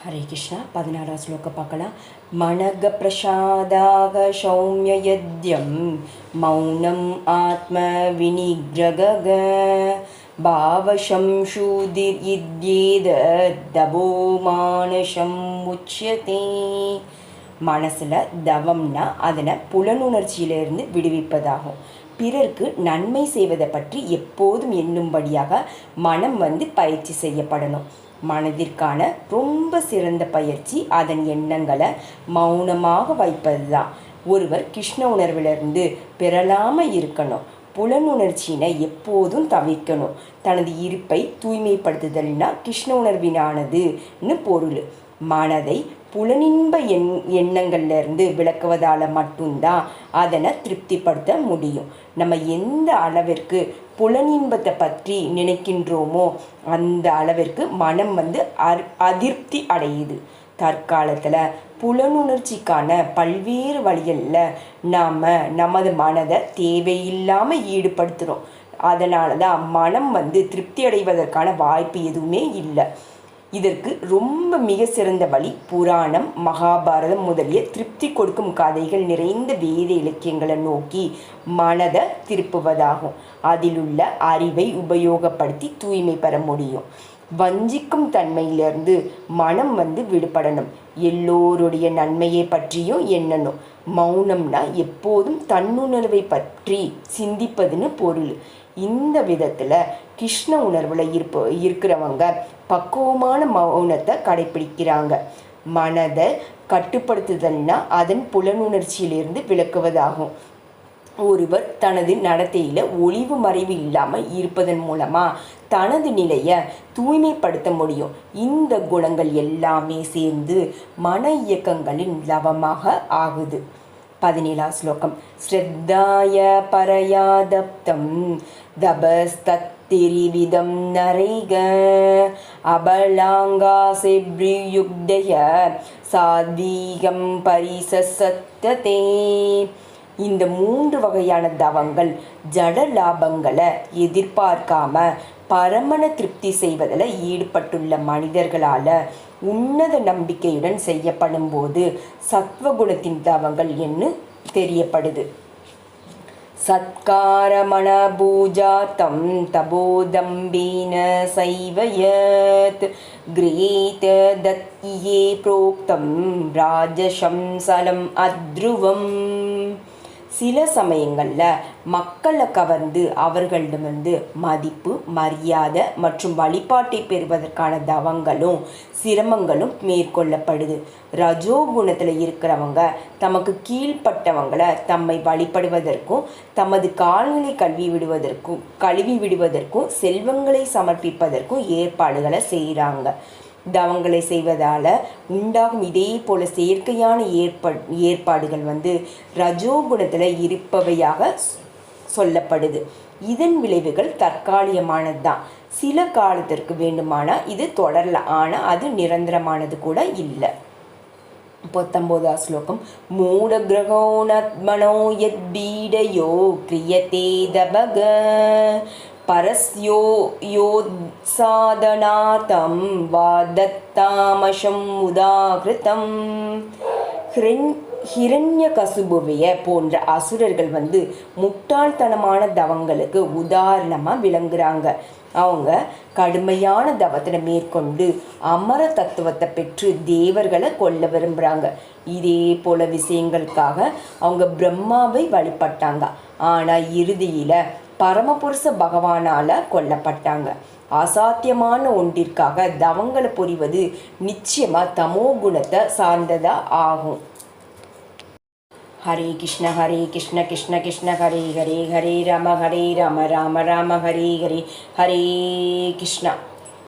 ஹரே கிருஷ்ணா. 16 ஸ்லோகம் பார்க்கலாம். மனக பிரசாதாக சௌமிய யத்யம் மௌனம் ஆத்ம வினிக்ரக பாவசம் ஷூதிர் இத்யேத தபோ மானசம் உச்யதே. மனசில் தவம்னா அதனை புலனுணர்ச்சியிலிருந்து விடுவிப்பதாகும். பிறர்க்கு நன்மை செய்வதை பற்றி எப்போதும் எண்ணும்படியாக மனம் பயிற்சி செய்யப்படணும். மனதிற்கான ரொம்ப சிறந்த பயிற்சி அதன் எண்ணங்களை மௌனமாக வைப்பது தான். ஒருவர் கிருஷ்ண உணர்விலிருந்து பெறலாமல் இருக்கணும். புலனுணர்ச்சியினை எப்போதும் தவிர்க்கணும். தனது இருப்பை தூய்மைப்படுத்துதல்னா கிருஷ்ண உணர்வினானதுன்னு பொருள். மனதை புலனின்ப எண்ணங்கள்லேருந்து விளக்குவதால் மட்டும்தான் அதனை திருப்திப்படுத்த முடியும். நம்ம எந்த அளவிற்கு புலனின்பத்தை பற்றி நினைக்கின்றோமோ அந்த அளவிற்கு மனம் அதிருப்தி அடையுது. தற்காலத்தில் புலனுணர்ச்சிக்கான பல்வேறு வழிகளில் நாம் நமது மனதை தேவையில்லாமல் ஈடுபடுத்துகிறோம். அதனால தான் மனம் திருப்தி அடைவதற்கான வாய்ப்பு எதுவுமே இல்லை. இதற்கு ரொம்ப மிக சிறந்த வழி புராணம், மகாபாரதம் முதலிய திருப்தி கொடுக்கும் கதைகள் நிறைந்த வேத இலக்கியங்களை நோக்கி மனதை திருப்புவதாகும். அதிலுள்ள அறிவை உபயோகப்படுத்தி தூய்மை பெற முடியும். வஞ்சிக்கும் தன்மையிலிருந்து மனம் விடுபடணும். எல்லோருடைய நன்மையை பற்றியும் எண்ணணும். மௌனம்னா எப்போதும் தன்னுணர்வை பற்றி சிந்திப்பதுன்னு பொருள். இந்த விதத்தில் கிருஷ்ண உணர்வில் இருக்கிறவங்க பக்குவமான மௌனத்தை கடைப்பிடிக்கிறாங்க. மனதை கட்டுப்படுத்துதல்னா அதன் புலனுணர்ச்சியிலிருந்து விளக்குவதாகும். ஒருவர் தனது நடத்தையில் ஒளிவு மறைவு இல்லாமல் இருப்பதன் மூலமாக தனது நிலையை தூய்மைப்படுத்த முடியும். இந்த குணங்கள் எல்லாமே சேர்ந்து மன இயக்கங்களின் லவமாக ஆகுது. 17 ஸ்லோகம். ஸ்ரத்தாய பரயாதப்தம் தபஸ்தத்திரிவிதம் நரைக அபலாங்காசிப்ரியுக்தய சாத்வீகம் பரிசசத்ததே. இந்த 3 வகையான தவங்கள் ஜட லாபங்களை எதிர்பார்க்காம பரமன திருப்தி செய்வதில் ஈடுபட்டுள்ள மனிதர்களால் உன்னத நம்பிக்கையுடன் செய்யப்படும் போது சத்வகுணத்தின் தவங்கள் என்று தெரியப்படுது. சத்காரமண பூஜாத்தம் தபோதம்பீன சைவயத் கிரேத தத்யே புரோக்தம் ராஜசம்சலம் அத்ருவம். சில சமயங்களில் மக்களை கவர்ந்து அவர்களிடம் மதிப்பு, மரியாதை மற்றும் வழிபாட்டை பெறுவதற்கான தவங்களும் சிரமங்களும் மேற்கொள்ளப்படுது. ரஜோகுணத்தில் இருக்கிறவங்க தமக்கு கீழ்ப்பட்டவங்களை தம்மை வழிபடுவதற்கும் தமது கால்களை கழுவி விடுவதற்கும் செல்வங்களை சமர்ப்பிப்பதற்கும் ஏற்பாடுகளை செய்கிறாங்க. தவங்களை செய்வதால் உண்டாகும் இதே போல செயற்கையான ஏற்பாடுகள் ரஜோகுணத்தில் இருப்பவையாக சொல்லப்படுது. இதன் விளைவுகள் தற்காலிகமானது தான். சில காலத்திற்கு வேண்டுமானால் இது தொடரலாம், ஆனால் அது நிரந்தரமானது கூட இல்லை. 19 ஸ்லோகம். மூட கிரகோணத்மனோ யத் பீடயோ கிரியதே தபக பரஸ்யோ யோத்சாதனாதம் வாதத்தாமசம் உதாகிருதம். ஹிரண்யகசுபுவைய போன்ற அசுரர்கள் முட்டாள்தனமான தவங்களுக்கு உதாரணமாக விளங்குறாங்க. அவங்க கடுமையான தவத்தை மேற்கொண்டு அமர தத்துவத்தை பெற்று தேவர்களை கொல்ல விரும்புகிறாங்க. இதே போல விஷயங்களுக்காக அவங்க பிரம்மாவை வழிபட்டாங்க. ஆனால் இறுதியில் பரமபுருஷ பகவானால் கொல்லப்பட்டாங்க. அசாத்தியமான ஒன்றிற்காக தவங்களை புரிவது நிச்சயமாக தமோ குணத்தை சார்ந்ததா ஆகும். ஹரே கிருஷ்ண கிருஷ்ண கிருஷ்ண ஹரே ஹரே ஹரே ராம ராம ராம ஹரே ஹரே ஹரே கிருஷ்ணா.